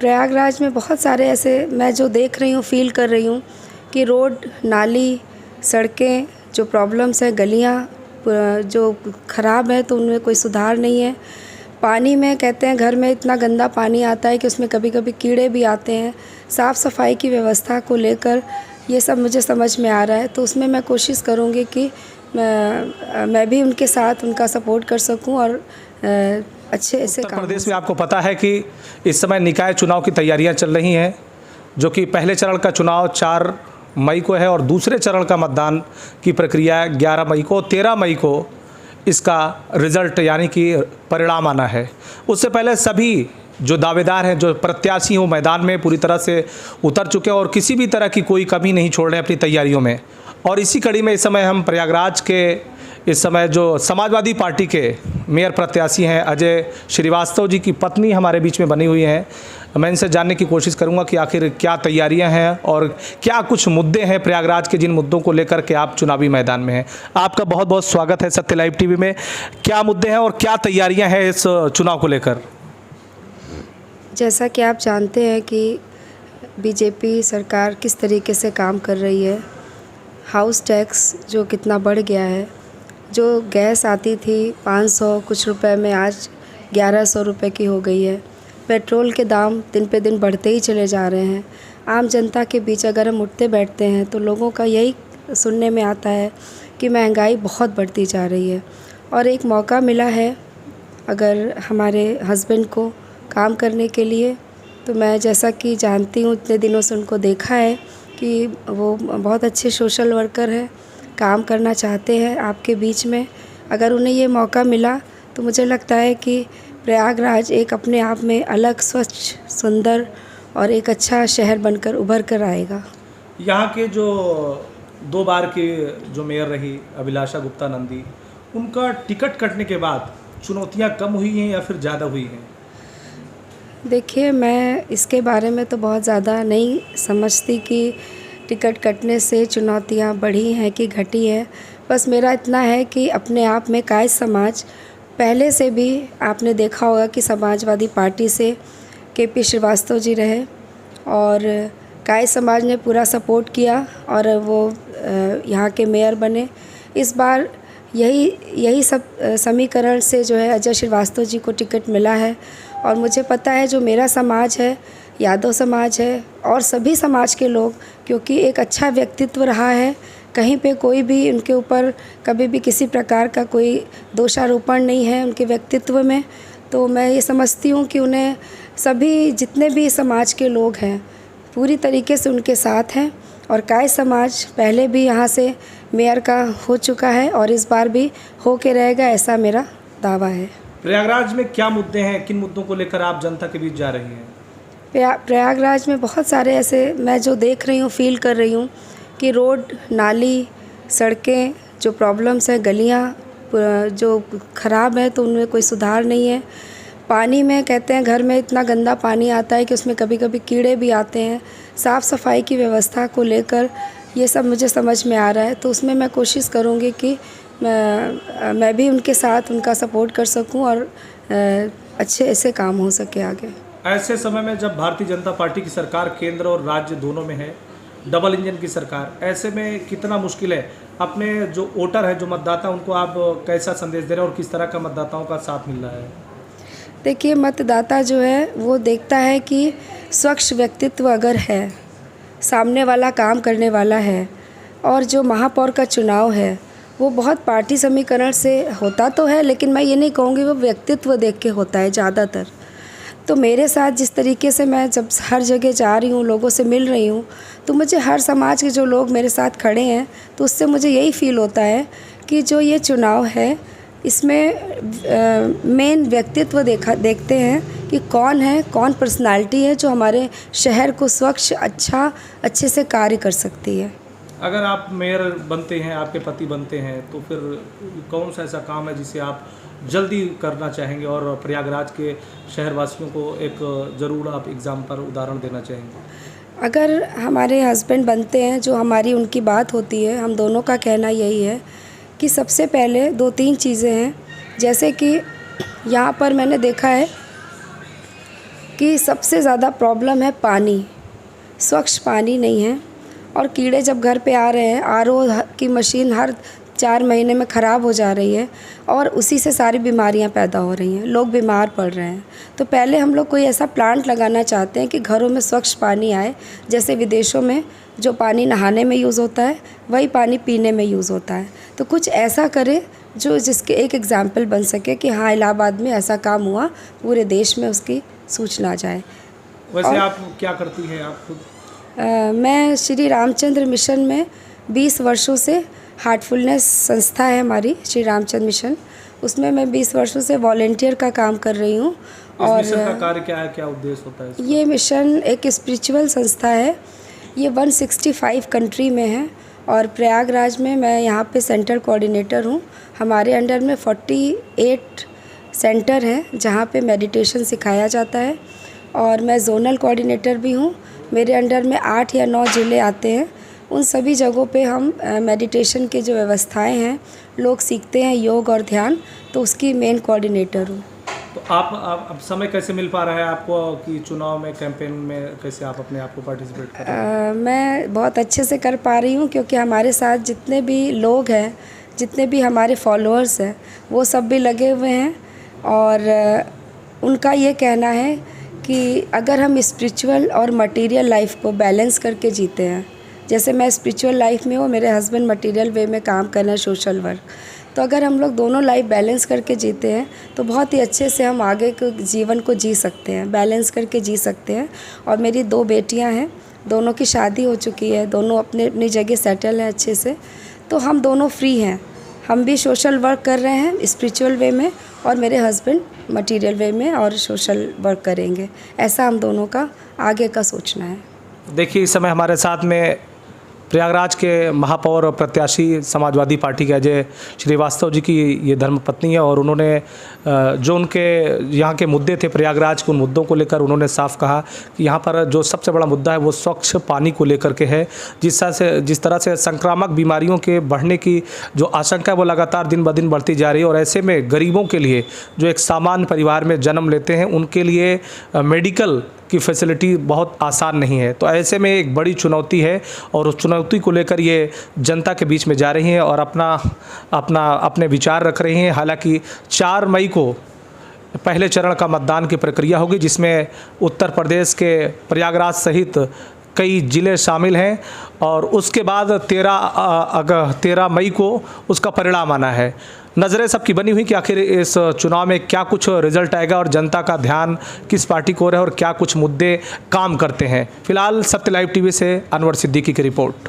प्रयागराज में बहुत सारे ऐसे मैं जो देख रही हूँ, फ़ील कर रही हूँ कि रोड, नाली, सड़कें जो प्रॉब्लम्स हैं, गलियाँ जो ख़राब है तो उनमें कोई सुधार नहीं है। पानी में कहते हैं घर में इतना गंदा पानी आता है कि उसमें कभी-कभी कीड़े भी आते हैं। साफ़ सफाई की व्यवस्था को लेकर ये सब मुझे समझ में आ रहा है, तो उसमें मैं कोशिश करूँगी कि मैं भी उनके साथ उनका सपोर्ट कर सकूँ और अच्छे ऐसे उत्तर काम हो प्रदेश में आपको पता है कि इस समय निकाय चुनाव की तैयारियां चल रही हैं, जो कि पहले चरण का चुनाव 4 मई को है और दूसरे चरण का मतदान की प्रक्रिया 11 मई को, 13 मई को इसका रिज़ल्ट यानी कि परिणाम आना है। उससे पहले सभी जो दावेदार हैं, जो प्रत्याशी हों, मैदान में पूरी तरह से उतर चुके हैं और किसी भी तरह की कोई कमी नहीं छोड़ रहे हैं अपनी तैयारियों में। और इसी कड़ी में इस समय हम प्रयागराज के इस समय जो समाजवादी पार्टी के मेयर प्रत्याशी हैं अजय श्रीवास्तव जी की पत्नी हमारे बीच में बनी हुई हैं। मैं इनसे जानने की कोशिश करूंगा कि आखिर क्या तैयारियां हैं और क्या कुछ मुद्दे हैं प्रयागराज के, जिन मुद्दों को लेकर के आप चुनावी मैदान में हैं। आपका बहुत बहुत स्वागत है सत्य लाइव टीवी में। क्या मुद्दे हैं और क्या तैयारियाँ हैं इस चुनाव को लेकर? जैसा कि आप जानते हैं कि बीजेपी सरकार किस तरीके से काम कर रही है। हाउस टैक्स जो कितना बढ़ गया है, जो गैस आती थी 500 कुछ रुपए में आज 1100 रुपए की हो गई है। पेट्रोल के दाम दिन पे दिन बढ़ते ही चले जा रहे हैं। आम जनता के बीच अगर हम उठते बैठते हैं तो लोगों का यही सुनने में आता है कि महंगाई बहुत बढ़ती जा रही है। और एक मौका मिला है अगर हमारे हस्बैंड को काम करने के लिए, तो मैं जैसा कि जानती हूँ, इतने दिनों से उनको देखा है कि वो बहुत अच्छे सोशल वर्कर हैं, काम करना चाहते हैं आपके बीच में। अगर उन्हें ये मौका मिला तो मुझे लगता है कि प्रयागराज एक अपने आप में अलग, स्वच्छ, सुंदर और एक अच्छा शहर बनकर उभर कर आएगा। यहाँ के जो 2 बार की जो मेयर रही अभिलाषा गुप्ता नंदी, उनका टिकट कटने के बाद चुनौतियाँ कम हुई हैं या फिर ज़्यादा हुई हैं? देखिए, मैं इसके बारे में तो बहुत ज़्यादा नहीं समझती कि टिकट कटने से चुनौतियाँ बढ़ी हैं कि घटी हैं। बस मेरा इतना है कि अपने आप में कायस्थ समाज, पहले से भी आपने देखा होगा कि समाजवादी पार्टी से केपी श्रीवास्तव जी रहे और कायस्थ समाज ने पूरा सपोर्ट किया और वो यहाँ के मेयर बने। इस बार यही सब समीकरण से जो है अजय श्रीवास्तव जी को टिकट मिला है। और मुझे पता है जो मेरा समाज है, यादव समाज है और सभी समाज के लोग, क्योंकि एक अच्छा व्यक्तित्व रहा है, कहीं पे कोई भी उनके ऊपर कभी भी किसी प्रकार का कोई दोषारोपण नहीं है उनके व्यक्तित्व में, तो मैं ये समझती हूँ कि उन्हें सभी जितने भी समाज के लोग हैं पूरी तरीके से उनके साथ हैं। और कायस्थ समाज पहले भी यहाँ से मेयर का हो चुका है और इस बार भी हो के रहेगा, ऐसा मेरा दावा है। प्रयागराज में क्या मुद्दे हैं, किन मुद्दों को लेकर आप जनता के बीच जा रही हैं? प्रयागराज में बहुत सारे ऐसे मैं जो देख रही हूँ, फ़ील कर रही हूँ कि रोड, नाली, सड़कें जो प्रॉब्लम्स हैं, गलियाँ जो ख़राब हैं तो उनमें कोई सुधार नहीं है। पानी में कहते हैं घर में इतना गंदा पानी आता है कि उसमें कभी-कभी कीड़े भी आते हैं। साफ़ सफाई की व्यवस्था को लेकर ये सब मुझे समझ में आ रहा है, तो उसमें मैं कोशिश करूँगी कि मैं भी उनके साथ उनका सपोर्ट कर सकूं और अच्छे ऐसे काम हो सके आगे। ऐसे समय में जब भारतीय जनता पार्टी की सरकार केंद्र और राज्य दोनों में है, डबल इंजन की सरकार, ऐसे में कितना मुश्किल है अपने जो वोटर है, जो मतदाता, उनको आप कैसा संदेश दे रहे हैं और किस तरह का मतदाताओं का साथ मिल रहा है? देखिए, मतदाता जो है वो देखता है कि स्वच्छ व्यक्तित्व अगर है, सामने वाला काम करने वाला है, और जो महापौर का चुनाव है वो बहुत पार्टी समीकरण से होता तो है, लेकिन मैं ये नहीं कहूँगी वो व्यक्तित्व देख के होता है ज़्यादातर। तो मेरे साथ जिस तरीके से मैं जब हर जगह जा रही हूँ, लोगों से मिल रही हूँ, तो मुझे हर समाज के जो लोग मेरे साथ खड़े हैं, तो उससे मुझे यही फ़ील होता है कि जो ये चुनाव है इसमें मेन व्यक्तित्व देखते हैं कि कौन है, कौन पर्सनालिटी है जो हमारे शहर को स्वच्छ, अच्छे से कार्य कर सकती है। अगर आप मेयर बनते हैं, आपके पति बनते हैं, तो फिर कौन सा ऐसा काम है जिसे आप जल्दी करना चाहेंगे और प्रयागराज के शहरवासियों को एक ज़रूर आप एग्जाम्पल उदाहरण देना चाहेंगे? अगर हमारे हस्बैंड बनते हैं, जो हमारी उनकी बात होती है, हम दोनों का कहना यही है कि सबसे पहले 2-3 चीज़ें हैं। जैसे कि यहाँ पर मैंने देखा है कि सबसे ज़्यादा प्रॉब्लम है पानी, स्वच्छ पानी नहीं है। और कीड़े जब घर पे आ रहे हैं, आरओ की मशीन हर 4 महीने में ख़राब हो जा रही है और उसी से सारी बीमारियां पैदा हो रही हैं, लोग बीमार पड़ रहे हैं। तो पहले हम लोग कोई ऐसा प्लांट लगाना चाहते हैं कि घरों में स्वच्छ पानी आए। जैसे विदेशों में जो पानी नहाने में यूज़ होता है वही पानी पीने में यूज़ होता है। तो कुछ ऐसा करें जो जिसके एक एग्ज़ाम्पल बन सके कि हाँ, इलाहाबाद में ऐसा काम हुआ, पूरे देश में उसकी सूचना जाए। वैसे आप क्या करती हैं आप खुद? मैं श्री रामचंद्र मिशन में 20 वर्षों से, हार्टफुलनेस संस्था है हमारी श्री रामचंद्र मिशन, उसमें मैं 20 वर्षों से वॉलेंटियर का काम कर रही हूँ। और मिशन का कार्य क्या है, क्या उद्देश्य होता है इसका? ये मिशन एक स्पिरिचुअल संस्था है। ये 165 कंट्री में है और प्रयागराज में मैं यहाँ पे सेंटर कोऑर्डिनेटर हूँ। हमारे अंडर में 48 सेंटर हैं जहाँ पे मेडिटेशन सिखाया जाता है और मैं जोनल कोऑर्डिनेटर भी हूँ। मेरे अंडर में 8 या 9 ज़िले आते हैं। उन सभी जगहों पे हम मेडिटेशन की जो व्यवस्थाएं हैं, लोग सीखते हैं योग और ध्यान, तो उसकी मेन कोऑर्डिनेटर हूँ। तो आप अब समय कैसे मिल पा रहा है आपको कि चुनाव में, कैंपेन में कैसे आप अपने आप को पार्टिसिपेट कर रहे हैं? मैं बहुत अच्छे से कर पा रही हूँ क्योंकि हमारे साथ जितने भी लोग हैं, जितने भी हमारे फॉलोअर्स हैं, वो सब भी लगे हुए हैं और उनका ये कहना है कि अगर हम स्पिरिचुअल और मटेरियल लाइफ को बैलेंस करके जीते हैं, जैसे मैं स्पिरिचुअल लाइफ में हूँ, मेरे हस्बैंड मटेरियल वे में काम कर रहे हैं, सोशल वर्क, तो अगर हम लोग दोनों लाइफ बैलेंस करके जीते हैं तो बहुत ही अच्छे से हम आगे के जीवन को जी सकते हैं, बैलेंस करके जी सकते हैं। और मेरी 2 बेटियां हैं, दोनों की शादी हो चुकी है, दोनों अपने अपनी जगह सेटल हैं अच्छे से, तो हम दोनों फ्री हैं। हम भी सोशल वर्क कर रहे हैं स्पिरिचुअल वे में और मेरे हस्बैंड मटेरियल वे में और सोशल वर्क करेंगे। ऐसा हम दोनों का आगे का सोचना है। देखिए, इस समय हमारे साथ में प्रयागराज के महापौर और प्रत्याशी समाजवादी पार्टी के अजय श्रीवास्तव जी की ये धर्मपत्नी है और उन्होंने जो उनके यहाँ के मुद्दे थे प्रयागराज के, उन मुद्दों को लेकर उन्होंने साफ कहा कि यहाँ पर जो सबसे बड़ा मुद्दा है वो स्वच्छ पानी को लेकर के है। जिस तरह से संक्रामक बीमारियों के बढ़ने की जो आशंका है वो लगातार दिन ब दिन बढ़ती जा रही है और ऐसे में गरीबों के लिए, जो एक सामान्य परिवार में जन्म लेते हैं, उनके लिए मेडिकल की फैसिलिटी बहुत आसान नहीं है। तो ऐसे में एक बड़ी चुनौती है और उस चुनौती को लेकर ये जनता के बीच में जा रही हैं और अपने विचार रख रही हैं। हालांकि 4 मई को पहले चरण का मतदान की प्रक्रिया होगी, जिसमें उत्तर प्रदेश के प्रयागराज सहित कई ज़िले शामिल हैं और उसके बाद 13 मई को उसका परिणाम आना है। नज़रें सबकी बनी हुई कि आखिर इस चुनाव में क्या कुछ रिजल्ट आएगा और जनता का ध्यान किस पार्टी को है और क्या कुछ मुद्दे काम करते हैं। फिलहाल सत्य लाइव टीवी से अनवर सिद्दीकी की रिपोर्ट।